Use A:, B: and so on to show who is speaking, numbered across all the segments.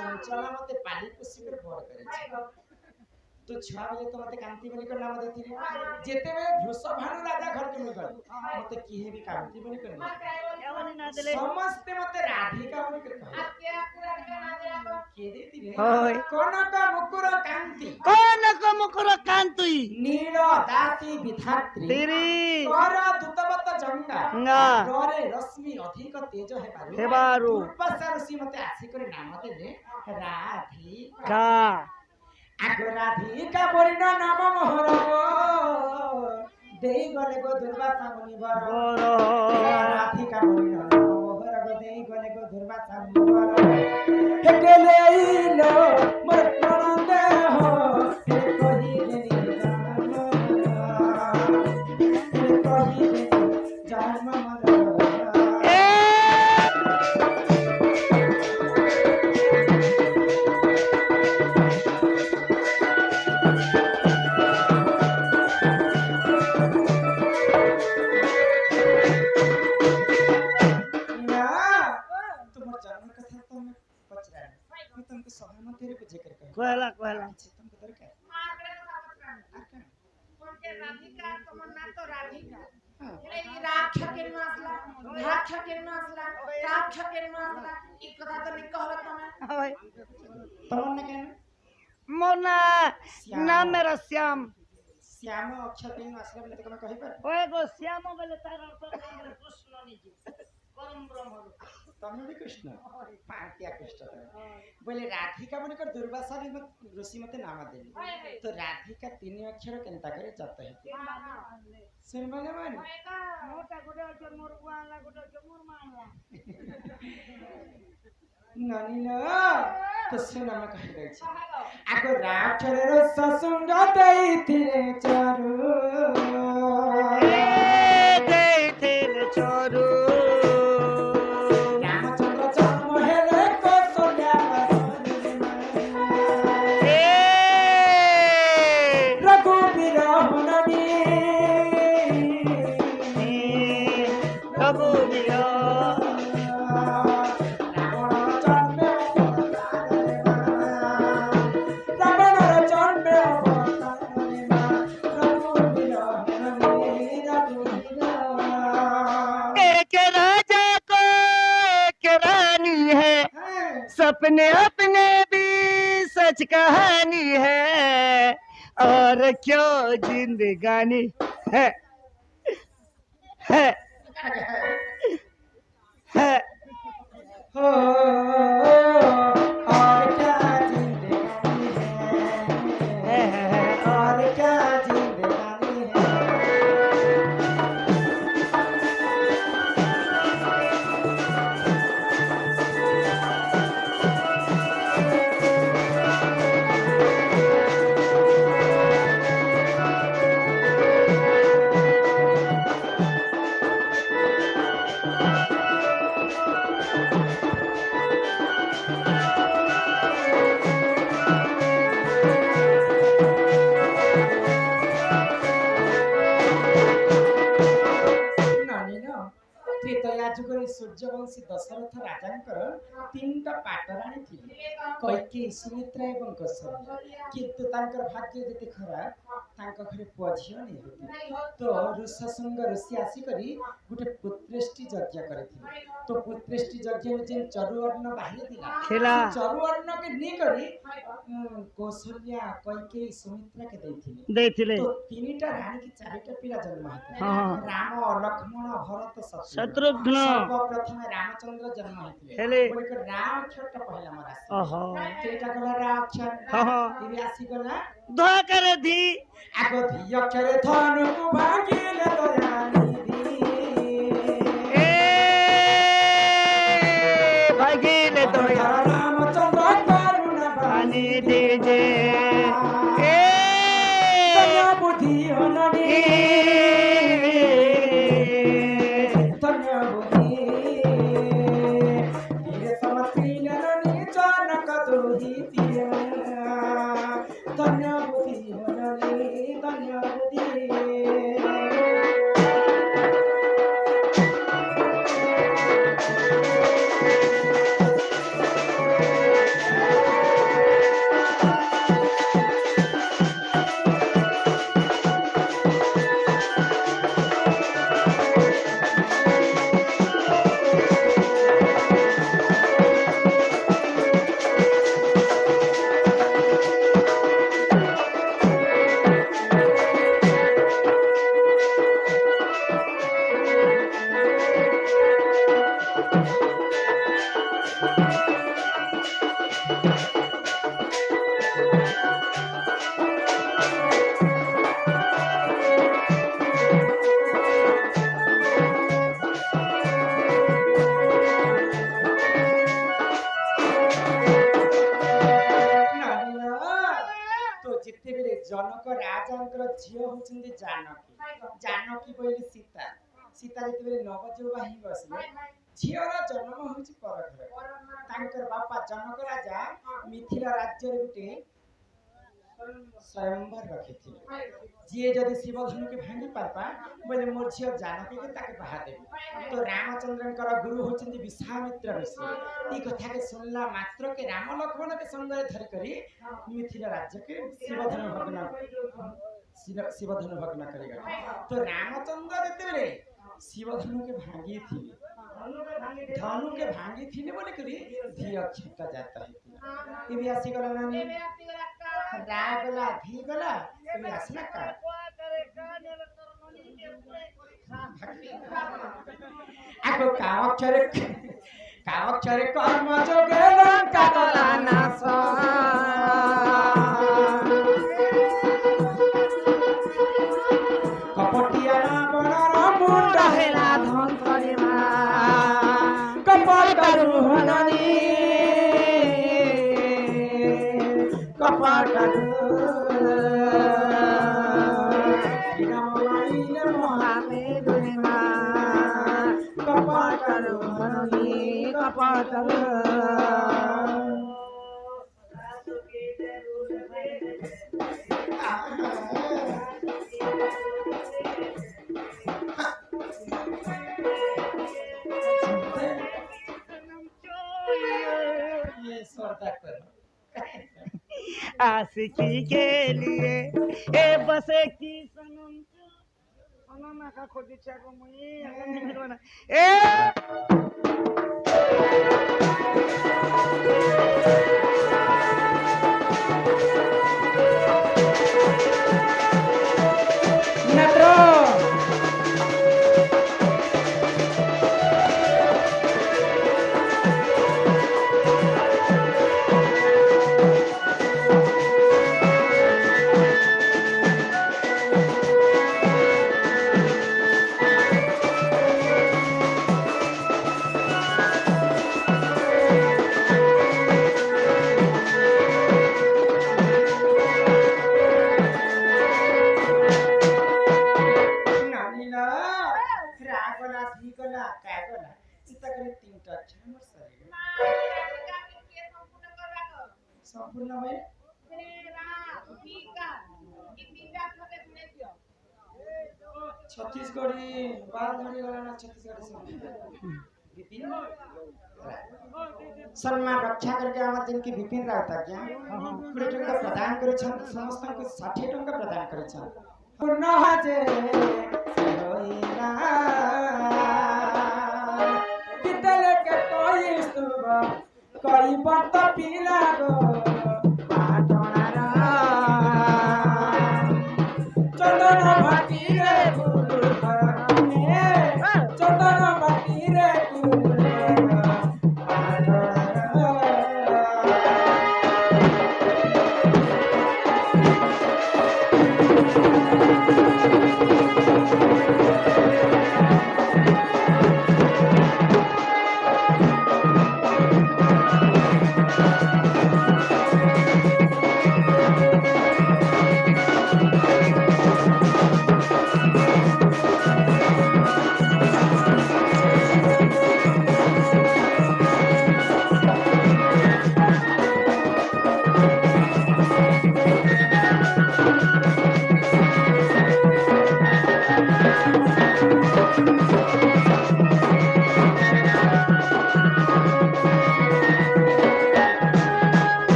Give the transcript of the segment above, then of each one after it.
A: चंचला मते पाली पोसी कर बड़ करे तो छुआ बेले तो मते कांति बोली कर नाम देथिले जेते बेले वृषभानु राजा घर के गल मते किहे भी कांति बोली कर समस्त मते राधिका बोली कर के देतिले कनक मुकुर कांति नील दासी विधात्री
B: तेरी
A: कर दूतवत जंगा रे रश्मि अधिक तेज
B: हेबारु
A: पूर्वसा ऋषि मते आसी कर नाम देले राधिका आगो राधिका परिण नाम मोहर देई गले गो दुर्वासा मुनिवर राधिका परिण नाम मोहर गो देई गले गो दुर्वासा मुनिवर हेकेले लो मोर प्राण देह हे कहि देनी जन्म
B: कहला
A: तुमको दरकार
C: कोणते राधिका तमन्ना तो राधिका এই রাক্ষা কেন আসলা রাক্ষা কেন আসলা রাক্ষা কেন আসলা এই কথা তো নি कहला তুমি
A: तमन्ना केन
B: मोना नाम मेरा श्याम
A: श्याम अक्षर केन असला बोले तमे कहि पर
B: ओए गो श्याम बोले तार अर्थ कृष्ण निजी परम ब्रह्म
A: तमे भी कृष्ण पार्टिया कृष्ण बोले राधिका बोले कर दुर्वासा ऋषि मते नाम देली तो राधिका तीन अक्षर केनता करे जात है सुन माने मान
B: मोटा गोटे अक्षर मोर कुआला गोटे अक्षर मोर मानला
A: नानी न तो सुन हम कहि दै छी आको राक्षर रस सुंग दैथिले चारू
B: दैथिले चारू अपने अपने भी सच कहानी है और क्यों जिंदगानी है
A: हो और क्या जिंदगानी है और क्या जिंदगानी है सूर्यवंशी दशरथ राजा तीनटा पाटराणी थी कैकेयी सुमित्रा एवं कौशल्या किंतु तांकर भाग्य जते खराब तांका घरे पुआ झियो नहीं तो ऋषशृंग ऋषि आसी करी गुटे पुत्रेष्टि यज्ञ करथिले तो पुत्रेष्टि यज्ञ में जेन चरुअर्ण बाहिर दिला चरुअर्ण के नी करी कौशल्या कैकेयी सुमित्रा के देथिले तो तीनटा रानी की चारिटा पिला जन्म हेतिले राम लक्ष्मण भरत शत्रुघ्न सर्वप्रथम रामचंद्र जन्म हेतिले बोलकर राम अक्षर का पहला मरा ओहो तेटा गला राम अक्षर इबे आसी गला
B: ध करे धी
A: आगो धी अक्षर धनु को भागिले तो रानी दी
B: भागिले तो
A: रामचंद्र करुणा
B: बानी दीजे
A: तन्या बुद्धि होननी तन्या बुद्धि धीरे समर्पिननी जनक तुही तिया तन्या बुद्धि होननी तन्या बुद्धि तो जितेबेले जनक राजांकर झियो होचंदी जानकी बोली सीता सीता जितेबेले नवजौवा ही बसले झियर जन्म होची पर घर तांकर बापा जनक राजा मिथिला राज्य रे गुटे स्वयंवर रखिथिले जे जदि शिवधनु के भांगी पारपा बोले मोर झियो जानकी के ताके बाहा देबी तो रामचंद्रनकर गुरु होचंदी विश्वामित्र ऋषि ई कथा के सुनला मात्र के राम लक्ष्मण के संगे धरि करी मिथिला राज्य के शिवधनु भग्न करेगा तो रामचंद्र देते शिवधनु के भांगी थी धनु के भांगी थी बोले करी धिया छेका जाता है ये भी आसी गला नानी राय गला धी गला ये आसला का आको कावक्षरे कर्म जोगे लंका तलाना सा कपटिया रावण मुंड हेला धन करेमा कपट करू हननी कपट करू
B: आशिकी के लिए ए बसे की सनम सनम का खोदी छाको मुई अगन ए
A: संपूर्ण भाई छत्तीसगढ़ी बाल धड़ी वाला ना छत्तीसगढ़ी विपिन सम्मान रक्षा करके आम जिनकी विपिन रहता क्या 20 टंका प्रदान करे समस्त को 60 टंका प्रदान करे पूर्ण हाजे होइना कितले के कोई स्तुवा कोई बत पीला गो पाटणारा चंदन भाटी रे गुरु घरने चंदन भाटी रे गुरु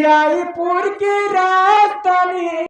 A: रायपुर के राजधानी